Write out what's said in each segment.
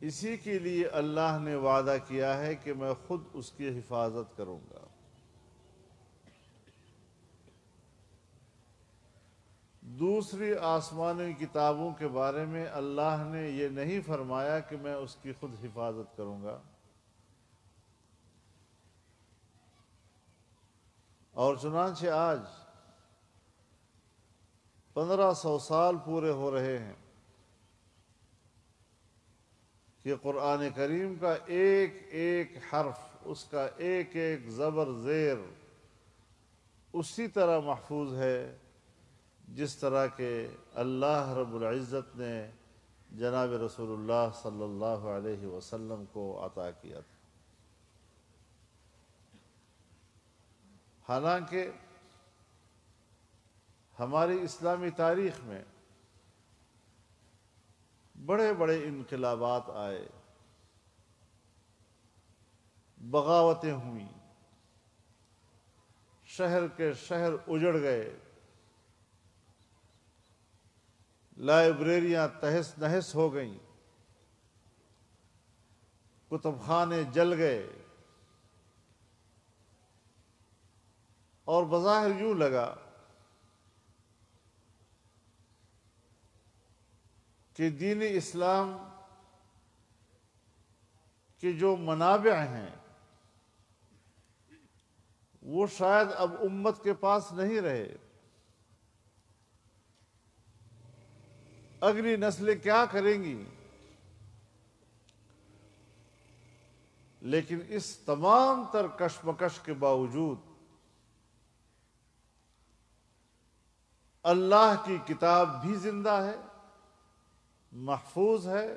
اسی کے لیے اللہ نے وعدہ کیا ہے کہ میں خود اس کی حفاظت کروں گا۔ دوسری آسمانی کتابوں کے بارے میں اللہ نے یہ نہیں فرمایا کہ میں اس کی خود حفاظت کروں گا، اور چنانچہ آج 1500 سال پورے ہو رہے ہیں کہ قرآن کریم کا ایک ایک حرف، اس کا ایک ایک زبر زیر اسی طرح محفوظ ہے جس طرح کہ اللہ رب العزت نے جناب رسول اللہ صلی اللہ علیہ وسلم کو عطا کیا تھا۔ حالانکہ ہماری اسلامی تاریخ میں بڑے بڑے انقلابات آئے، بغاوتیں ہوئیں، شہر کے شہر اجڑ گئے، لائبریریاں تہس نہس ہو گئیں، کتب خانے جل گئے، اور بظاہر یوں لگا کہ دین اسلام کے جو منابع ہیں وہ شاید اب امت کے پاس نہیں رہے۔ اگلی نسلیں کیا کریں گی؟ لیکن اس تمام تر کشمکش کے باوجود اللہ کی کتاب بھی زندہ ہے، محفوظ ہے،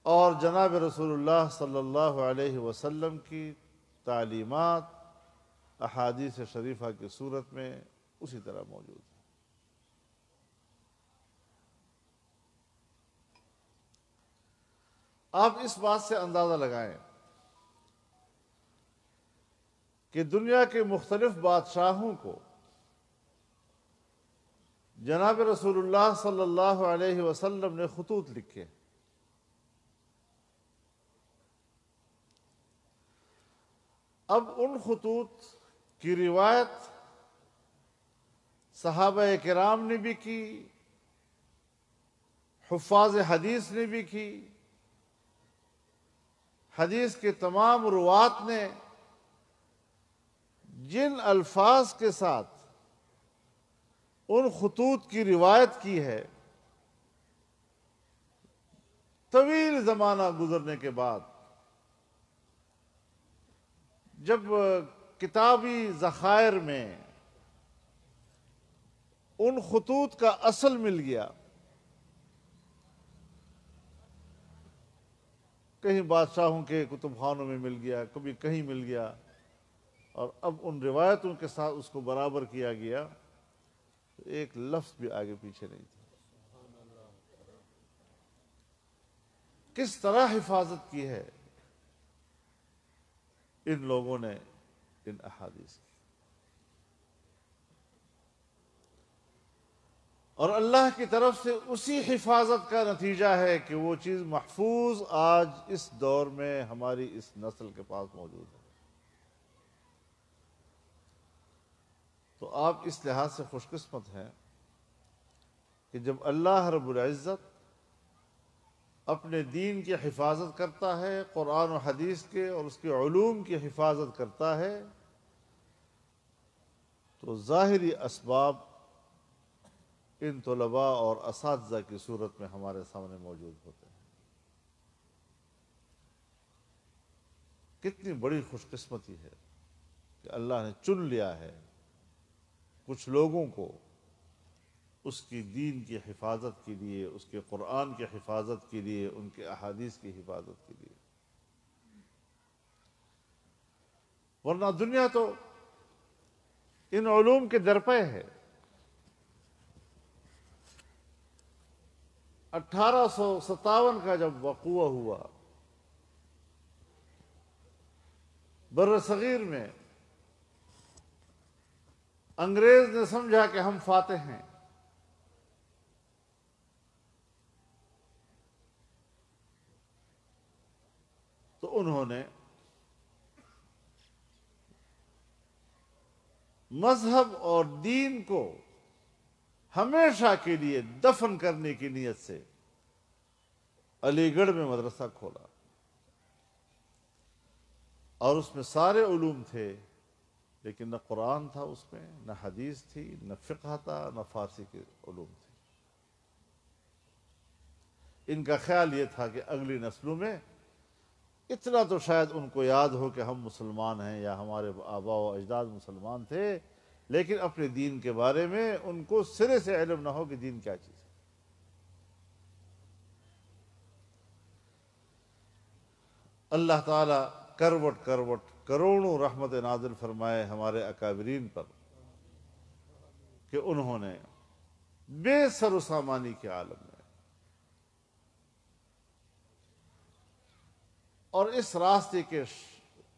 اور جناب رسول اللہ صلی اللہ علیہ وسلم کی تعلیمات احادیث شریفہ کی صورت میں اسی طرح موجود ہے۔ آپ اس بات سے اندازہ لگائیں کہ دنیا کے مختلف بادشاہوں کو جناب رسول اللہ صلی اللہ علیہ وسلم نے خطوط لکھے، اب ان خطوط کی روایت صحابہ کرام نے بھی کی، حفاظ حدیث نے بھی کی، حدیث کے تمام روات نے جن الفاظ کے ساتھ ان خطوط کی روایت کی ہے، طویل زمانہ گزرنے کے بعد جب کتابی ذخائر میں ان خطوط کا اصل مل گیا، کہیں بادشاہوں کے کتب خانوں میں مل گیا، کبھی کہیں مل گیا، اور اب ان روایتوں کے ساتھ اس کو برابر کیا گیا، تو ایک لفظ بھی آگے پیچھے نہیں تھا۔ کس طرح حفاظت کی ہے ان لوگوں نے ان احادیث کی، اور اللہ کی طرف سے اسی حفاظت کا نتیجہ ہے کہ وہ چیز محفوظ آج اس دور میں ہماری اس نسل کے پاس موجود ہے۔ تو آپ اس لحاظ سے خوش قسمت ہیں کہ جب اللہ رب العزت اپنے دین کی حفاظت کرتا ہے، قرآن و حدیث کے اور اس کے علوم کی حفاظت کرتا ہے، تو ظاہری اسباب ان طلباء اور اساتذہ کی صورت میں ہمارے سامنے موجود ہوتے ہیں۔ کتنی بڑی خوش قسمتی ہے کہ اللہ نے چن لیا ہے کچھ لوگوں کو اس کی دین کی حفاظت کے لیے، اس کے قرآن کی حفاظت کے لیے، ان کے احادیث کی حفاظت کے لیے، ورنہ دنیا تو ان علوم کے درپے ہے۔ 1857 کا جب وقوع ہوا بر صغیر میں، انگریز نے سمجھا کہ ہم فاتح ہیں، تو انہوں نے مذہب اور دین کو ہمیشہ کے لیے دفن کرنے کی نیت سے علی گڑھ میں مدرسہ کھولا، اور اس میں سارے علوم تھے، لیکن نہ قرآن تھا اس میں، نہ حدیث تھی، نہ فقہ تھا، نہ فارسی کے علوم تھے۔ ان کا خیال یہ تھا کہ اگلی نسلوں میں اتنا تو شاید ان کو یاد ہو کہ ہم مسلمان ہیں یا ہمارے آباء و اجداد مسلمان تھے، لیکن اپنے دین کے بارے میں ان کو سرے سے علم نہ ہو کہ دین کیا چیز ہے۔ اللہ تعالیٰ کروٹ کروٹ کروڑوں رحمت نازل فرمائے ہمارے اکابرین پر کہ انہوں نے بے سر و سامانی کے عالم میں اور اس راستے کے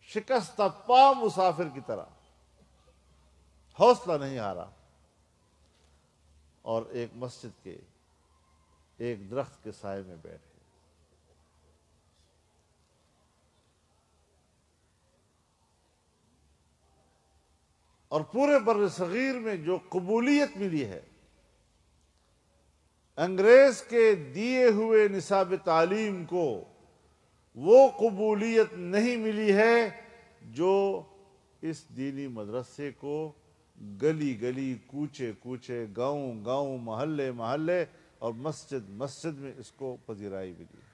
شکستہ پا مسافر کی طرح حوصلہ نہیں ہارا، اور ایک مسجد کے ایک درخت کے سائے میں بیٹھے۔ اور پورے بر صغیر میں جو قبولیت ملی ہے، انگریز کے دیے ہوئے نصاب تعلیم کو وہ قبولیت نہیں ملی ہے جو اس دینی مدرسے کو گلی گلی، کوچے کوچے، گاؤں گاؤں، محلے محلے اور مسجد مسجد میں اس کو پذیرائی ملی۔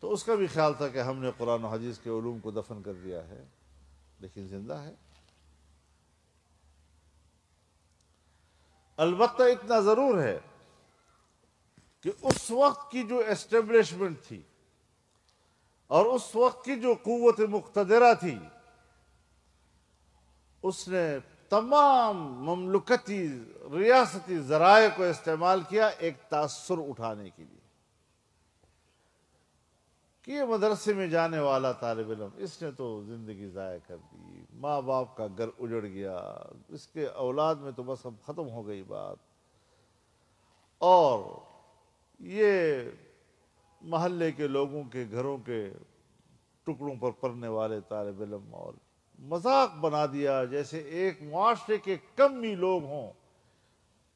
تو اس کا بھی خیال تھا کہ ہم نے قرآن و حدیث کے علوم کو دفن کر دیا ہے، لیکن زندہ ہے۔ البتہ اتنا ضرور ہے کہ اس وقت کی جو اسٹیبلشمنٹ تھی اور اس وقت کی جو قوت مقتدرہ تھی، اس نے تمام مملکتی ریاستی ذرائع کو استعمال کیا ایک تاثر اٹھانے کے لیے کہ یہ مدرسے میں جانے والا طالب علم، اس نے تو زندگی ضائع کر دی، ماں باپ کا گھر اجڑ گیا، اس کے اولاد میں تو بس اب ختم ہو گئی بات، اور یہ محلے کے لوگوں کے گھروں کے ٹکڑوں پر پڑنے والے طالب علم، اور مذاق بنا دیا جیسے ایک معاشرے کے کم ہی لوگ ہوں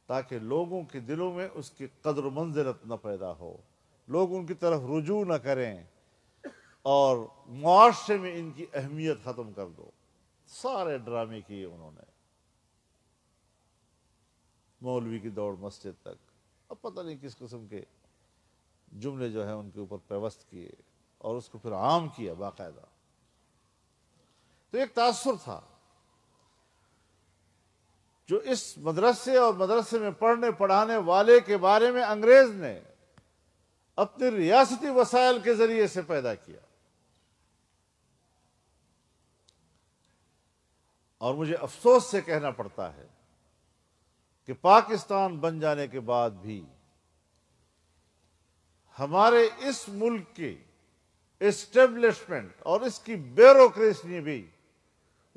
تاکہ لوگوں کے دلوں میں اس کی قدر و منزلت نہ پیدا ہو، لوگ ان کی طرف رجوع نہ کریں، اور معاشرے میں ان کی اہمیت ختم کر دو۔ سارے ڈرامے کیے انہوں نے، مولوی کی دوڑ مسجد تک، اب پتہ نہیں کس قسم کے جملے جو ہیں ان کے اوپر پیوست کیے اور اس کو پھر عام کیا باقاعدہ۔ تو ایک تاثر تھا جو اس مدرسے اور مدرسے میں پڑھنے پڑھانے والے کے بارے میں انگریز نے اپنی ریاستی وسائل کے ذریعے سے پیدا کیا۔ اور مجھے افسوس سے کہنا پڑتا ہے کہ پاکستان بن جانے کے بعد بھی ہمارے اس ملک کی اسٹیبلشمنٹ اور اس کی بیوروکریسی نے بھی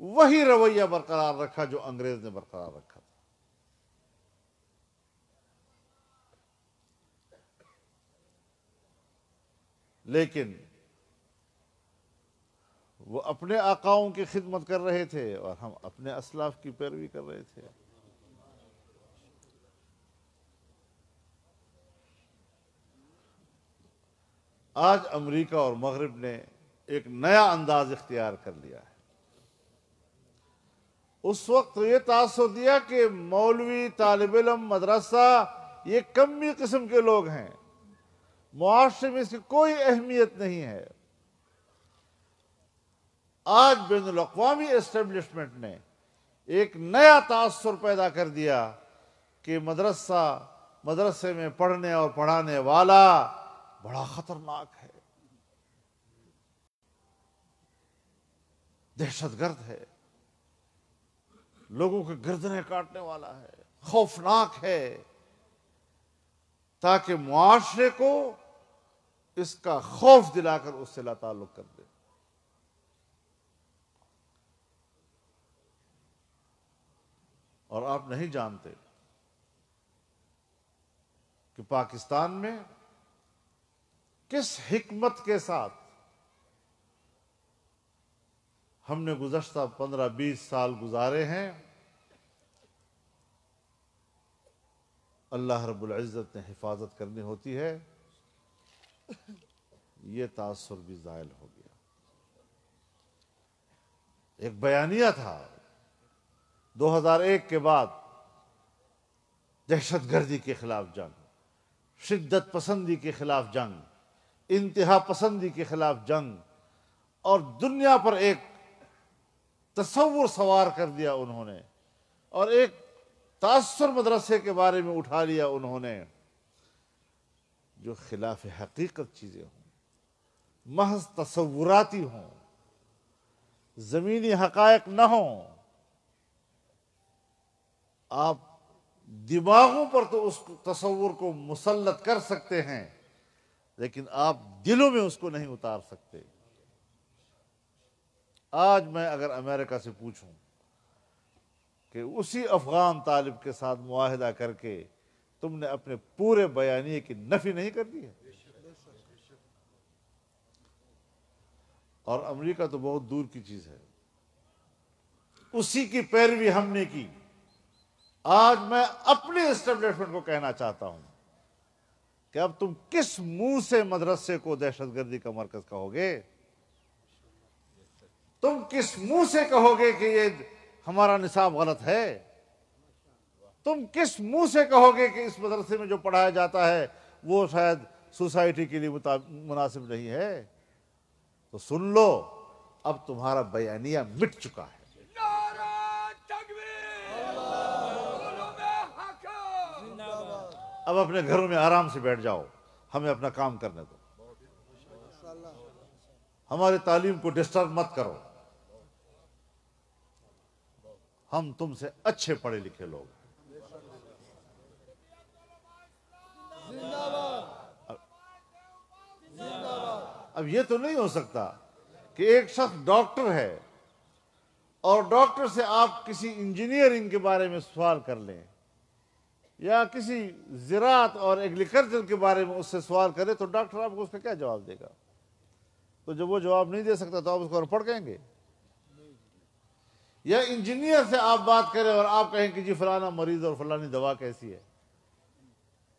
وہی رویہ برقرار رکھا جو انگریز نے برقرار رکھا تھا۔ لیکن وہ اپنے آقاؤں کی خدمت کر رہے تھے اور ہم اپنے اسلاف کی پیروی کر رہے تھے۔ آج امریکہ اور مغرب نے ایک نیا انداز اختیار کر لیا ہے۔ اس وقت یہ تاثر دیا کہ مولوی، طالب علم، مدرسہ یہ کمی قسم کے لوگ ہیں، معاشرے میں اس کی کوئی اہمیت نہیں ہے۔ آج بین الاقوامی اسٹیبلشمنٹ نے ایک نیا تاثر پیدا کر دیا کہ مدرسے میں پڑھنے اور پڑھانے والا بڑا خطرناک ہے، دہشت گرد ہے، لوگوں کے گردنیں کاٹنے والا ہے، خوفناک ہے، تاکہ معاشرے کو اس کا خوف دلا کر اس سے لا تعلق کر دے۔ اور آپ نہیں جانتے کہ پاکستان میں کس حکمت کے ساتھ ہم نے گزشتہ 15-20 سال گزارے ہیں، اللہ رب العزت نے حفاظت کرنی ہوتی ہے، یہ تاثر بھی زائل ہو گیا۔ ایک بیانیہ تھا 2001 کے بعد، دہشت گردی کے خلاف جنگ، شدت پسندی کے خلاف جنگ، انتہا پسندی کے خلاف جنگ، اور دنیا پر ایک تصور سوار کر دیا انہوں نے، اور ایک تاثر مدرسے کے بارے میں اٹھا لیا انہوں نے جو خلاف حقیقت چیزیں ہوں، محض تصوراتی ہوں، زمینی حقائق نہ ہوں۔ آپ دماغوں پر تو اس تصور کو مسلط کر سکتے ہیں، لیکن آپ دلوں میں اس کو نہیں اتار سکتے۔ آج میں اگر امریکہ سے پوچھوں کہ اسی افغان طالب کے ساتھ معاہدہ کر کے تم نے اپنے پورے بیانیے کی نفی نہیں کر دی ہے، اور امریکہ تو بہت دور کی چیز ہے، اسی کی پیروی ہم نے کی۔ آج میں اپنے اسٹیبلشمنٹ کو کہنا چاہتا ہوں کہ اب تم کس منہ سے مدرسے کو دہشت گردی کا مرکز کہو گے؟ تم کس منہ سے کہو گے کہ یہ ہمارا نصاب غلط ہے؟ تم کس منہ سے کہو گے کہ اس مدرسے میں جو پڑھایا جاتا ہے وہ شاید سوسائٹی کے لیے مناسب نہیں ہے؟ تو سن لو، اب تمہارا بیانیہ مٹ چکا ہے۔ اب اپنے گھروں میں آرام سے بیٹھ جاؤ، ہمیں اپنا کام کرنے دو، ہماری تعلیم کو ڈسٹرب مت کرو، ہم تم سے اچھے پڑھے لکھے لوگ ہیں۔ اب یہ تو نہیں ہو سکتا کہ ایک شخص ڈاکٹر ہے اور ڈاکٹر سے آپ کسی انجینئرنگ کے بارے میں سوال کر لیں، یا کسی زراعت اور ایگریکلچر کے بارے میں اس سے سوال کرے، تو ڈاکٹر آپ کو اس کا کیا جواب دے گا؟ تو جب وہ جواب نہیں دے سکتا تو آپ اس کو پڑھ کہیں گے؟ یا انجینئر سے آپ بات کریں اور آپ کہیں کہ جی فلانا مریض اور فلانی دوا کیسی ہے،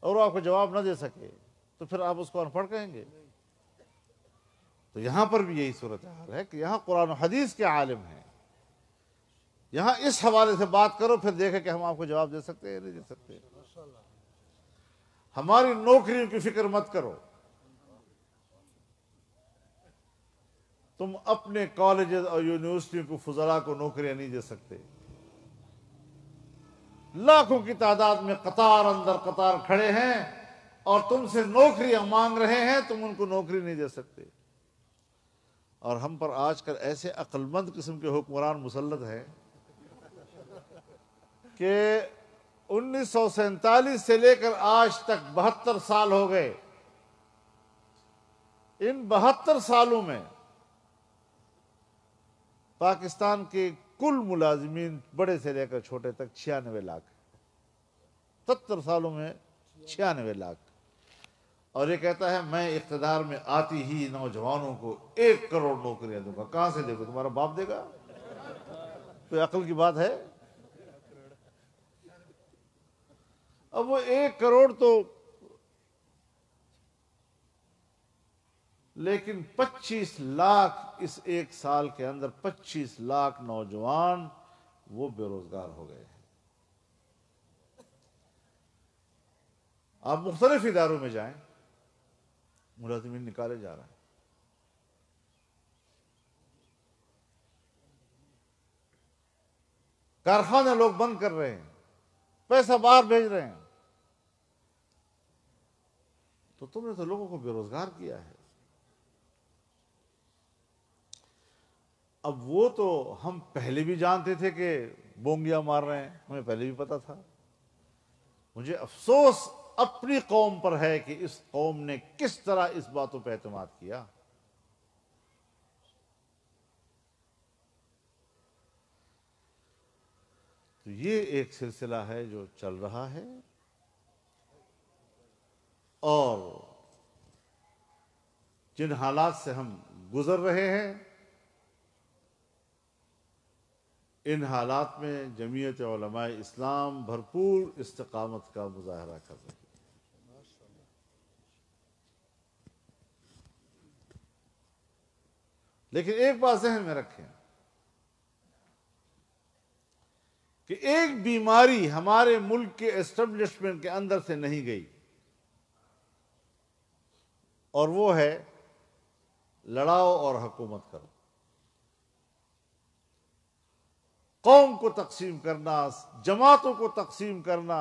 اور وہ آپ کو جواب نہ دے سکے، تو پھر آپ اس کو انپڑھ کہیں گے؟ تو یہاں پر بھی یہی صورتحال ہے کہ یہاں قرآن و حدیث کے عالم ہیں، یہاں اس حوالے سے بات کرو، پھر دیکھیں کہ ہم آپ کو جواب دے سکتے ہیں یا نہیں دے سکتے۔ ہماری نوکریوں کی فکر مت کرو، تم اپنے کالجز اور یونیورسٹیوں کو فضلاء کو نوکریاں نہیں دے سکتے، لاکھوں کی تعداد میں قطار اندر قطار کھڑے ہیں اور تم سے نوکریاں مانگ رہے ہیں، تم ان کو نوکری نہیں دے سکتے۔ اور ہم پر آج کل ایسے عقل مند قسم کے حکمران مسلط ہیں کہ 1947 سے لے کر آج تک 72 سال ہو گئے، ان 72 سالوں میں پاکستان کے کل ملازمین بڑے سے لے کر چھوٹے تک 96 لاکھ، 70 سالوں میں 96 لاکھ، اور یہ کہتا ہے میں اقتدار میں آتی ہی نوجوانوں کو 1 کروڑ نوکریاں دوں گا۔ کہاں سے دے گا؟ تمہارا باپ دے گا؟ کوئی عقل کی بات ہے؟ اب وہ 1 کروڑ تو، لیکن 25 لاکھ اس 1 سال کے اندر 25 لاکھ نوجوان وہ بے روزگار ہو گئے ہیں۔ آپ مختلف اداروں میں جائیں، ملازمین نکالے جا رہے ہیں۔ کارخانے لوگ بند کر رہے ہیں، پیسہ باہر بھیج رہے ہیں، تو تم نے تو لوگوں کو بے روزگار کیا ہے۔ اب وہ تو ہم پہلے بھی جانتے تھے کہ بونگیاں مار رہے ہیں، ہمیں پہلے بھی پتا تھا۔ مجھے افسوس اپنی قوم پر ہے کہ اس قوم نے کس طرح اس باتوں پہ اعتماد کیا۔ تو یہ ایک سلسلہ ہے جو چل رہا ہے، اور جن حالات سے ہم گزر رہے ہیں، ان حالات میں جمعیت علماء اسلام بھرپور استقامت کا مظاہرہ کر رہی ہے۔ لیکن ایک بات ذہن میں رکھیں کہ ایک بیماری ہمارے ملک کے اسٹیبلشمنٹ کے اندر سے نہیں گئی، اور وہ ہے لڑاؤ اور حکومت کرو، قوم کو تقسیم کرنا، جماعتوں کو تقسیم کرنا،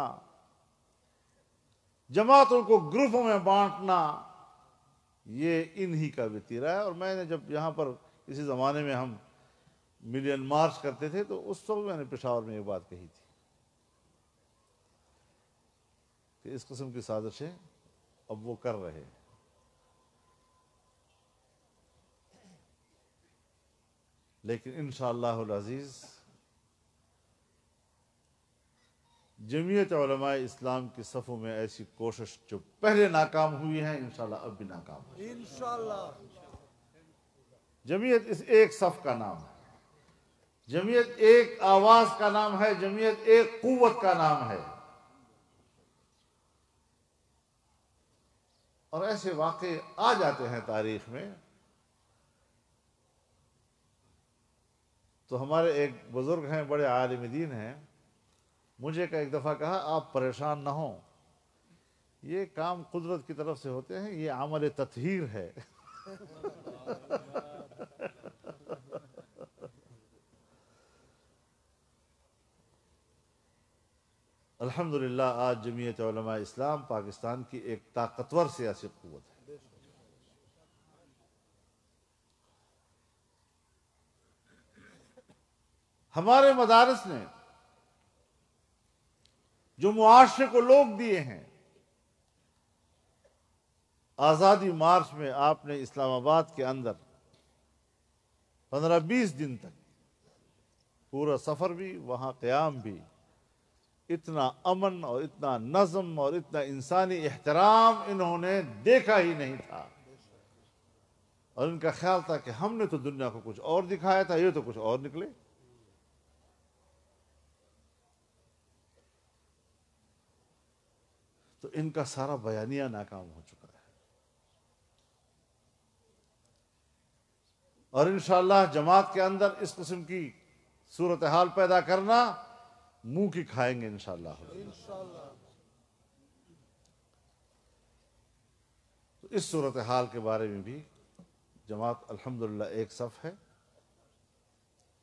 جماعتوں کو گروپوں میں بانٹنا، یہ انہی کا وتیرہ ہے۔ اور میں نے جب یہاں پر اسی زمانے میں ہم ملین مارچ کرتے تھے تو اس وقت میں نے پشاور میں یہ بات کہی تھی کہ اس قسم کی سازشیں اب وہ کر رہے ہیں۔ لیکن انشاءاللہ العزیز جمعیت علماء اسلام کی صفوں میں ایسی کوشش جو پہلے ناکام ہوئی ہیں انشاءاللہ اب بھی ناکام ہوئی۔ انشاءاللہ جمعیت اس ایک صف کا نام ہے، جمعیت ایک آواز کا نام ہے، جمعیت ایک قوت کا نام ہے۔ اور ایسے واقعے آ جاتے ہیں تاریخ میں۔ تو ہمارے ایک بزرگ ہیں، بڑے عالم دین ہیں، مجھے ایک دفعہ کہا آپ پریشان نہ ہوں، یہ کام قدرت کی طرف سے ہوتے ہیں، یہ عمل تطہیر ہے۔ الحمدللہ آج جمعیت علماء اسلام پاکستان کی ایک طاقتور سیاسی قوت ہے۔ ہمارے مدارس نے جو معاشرے کو لوگ دیے ہیں، آزادی مارچ میں آپ نے اسلام آباد کے اندر 15-20 دن تک پورا سفر بھی، وہاں قیام بھی، اتنا امن اور اتنا نظم اور اتنا انسانی احترام انہوں نے دیکھا ہی نہیں تھا۔ اور ان کا خیال تھا کہ ہم نے تو دنیا کو کچھ اور دکھایا تھا، یہ تو کچھ اور نکلے۔ تو ان کا سارا بیانیہ ناکام ہو چکا ہے۔ اور انشاءاللہ جماعت کے اندر اس قسم کی صورتحال پیدا کرنا منہ کی کھائیں گے انشاءاللہ۔ تو اس صورتحال کے بارے میں بھی جماعت الحمدللہ ایک صف ہے،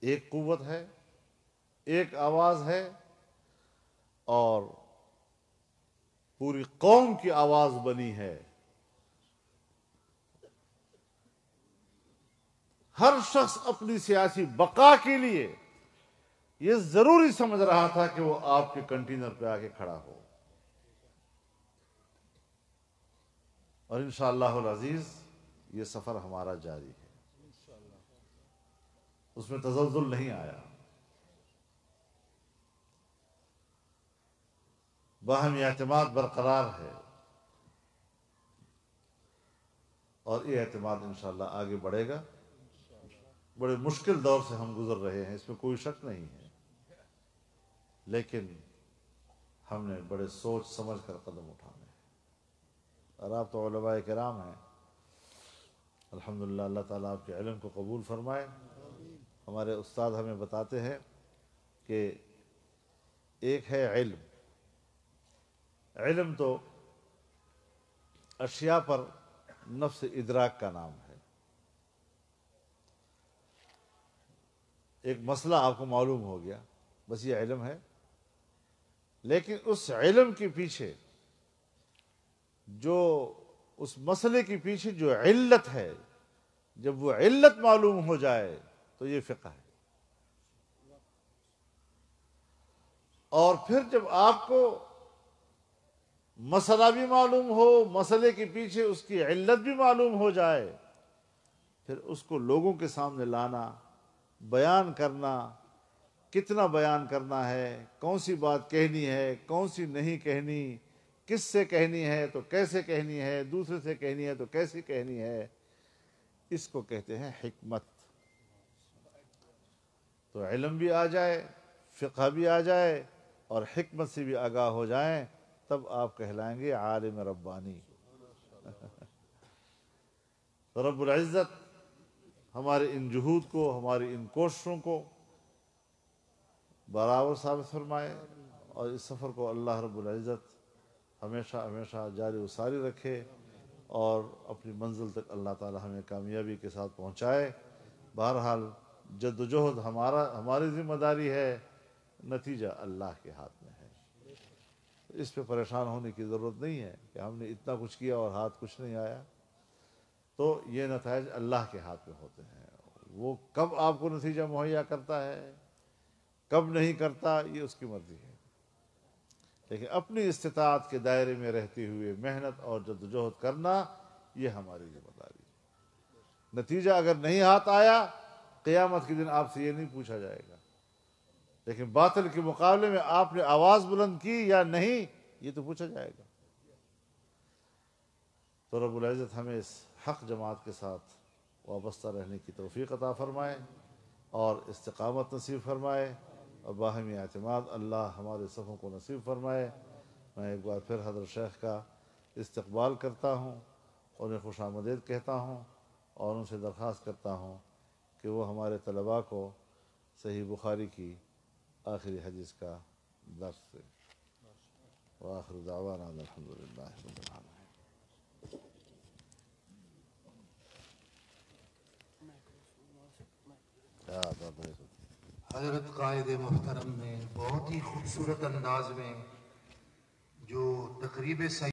ایک قوت ہے، ایک آواز ہے، اور پوری قوم کی آواز بنی ہے۔ ہر شخص اپنی سیاسی بقا کے لیے یہ ضروری سمجھ رہا تھا کہ وہ آپ کے کنٹینر پہ آ کے کھڑا ہو۔ اور انشاءاللہ العزیز یہ سفر ہمارا جاری ہے، اس میں تزلزل نہیں آیا، باہمی اعتماد برقرار ہے، اور یہ اعتماد انشاءاللہ آگے بڑھے گا۔ بڑے مشکل دور سے ہم گزر رہے ہیں، اس میں کوئی شک نہیں ہے، لیکن ہم نے بڑے سوچ سمجھ کر قدم اٹھانے ہیں۔ اور آپ تو علماء کرام ہیں، الحمدللہ، اللہ تعالیٰ آپ کے علم کو قبول فرمائے۔ ہمارے استاد ہمیں بتاتے ہیں کہ ایک ہے علم، علم تو اشیاء پر نفس ادراک کا نام ہے۔ ایک مسئلہ آپ کو معلوم ہو گیا، بس یہ علم ہے، لیکن اس علم کے پیچھے جو اس مسئلے کے پیچھے جو علت ہے، جب وہ علت معلوم ہو جائے تو یہ فقہ ہے۔ اور پھر جب آپ کو مسئلہ بھی معلوم ہو، مسئلے کے پیچھے اس کی علت بھی معلوم ہو جائے، پھر اس کو لوگوں کے سامنے لانا، بیان کرنا، کتنا بیان کرنا ہے، کون سی بات کہنی ہے، کون سی نہیں کہنی، کس سے کہنی ہے تو کیسے کہنی ہے، دوسرے سے کہنی ہے تو کیسے کہنی ہے، اس کو کہتے ہیں حکمت۔ تو علم بھی آ جائے، فقہ بھی آ جائے اور حکمت سے بھی آگاہ ہو جائیں، تب آپ کہلائیں گے عالم ربانی۔ تو رب العزت ہمارے ان جہود کو، ہماری ان کوششوں کو برابر ثابت فرمائے، اور اس سفر کو اللہ رب العزت ہمیشہ ہمیشہ جاری و ساری رکھے، اور اپنی منزل تک اللہ تعالی ہمیں کامیابی کے ساتھ پہنچائے۔ بہرحال جد و جہد ہماری ذمہ داری ہے، نتیجہ اللہ کے ہاتھ میں ہے۔ اس پہ پریشان ہونے کی ضرورت نہیں ہے کہ ہم نے اتنا کچھ کیا اور ہاتھ کچھ نہیں آیا۔ تو یہ نتائج اللہ کے ہاتھ میں ہوتے ہیں، وہ کب آپ کو نتیجہ مہیا کرتا ہے، کب نہیں کرتا، یہ اس کی مرضی ہے۔ لیکن اپنی استطاعت کے دائرے میں رہتے ہوئے محنت اور جدوجہد کرنا، یہ ہماری ذمہ داری ہے۔ نتیجہ اگر نہیں ہاتھ آیا، قیامت کے دن آپ سے یہ نہیں پوچھا جائے گا، لیکن باطل کے مقابلے میں آپ نے آواز بلند کی یا نہیں، یہ تو پوچھا جائے گا۔ تو رب العزت ہمیں اس حق جماعت کے ساتھ وابستہ رہنے کی توفیق عطا فرمائے اور استقامت نصیب فرمائے، اور باہمی اعتماد اللہ ہمارے صفوں کو نصیب فرمائے۔ میں ایک بار پھر حضرت شیخ کا استقبال کرتا ہوں، انہیں خوش آمدید کہتا ہوں، اور ان سے درخواست کرتا ہوں کہ وہ ہمارے طلباء کو صحیح بخاری کی آخری حدیث کا درس دیں۔ وآخر دعوانا الحمدللہ رب العالمین۔ حضرت قائد محترم نے بہت ہی خوبصورت انداز میں جو تقریب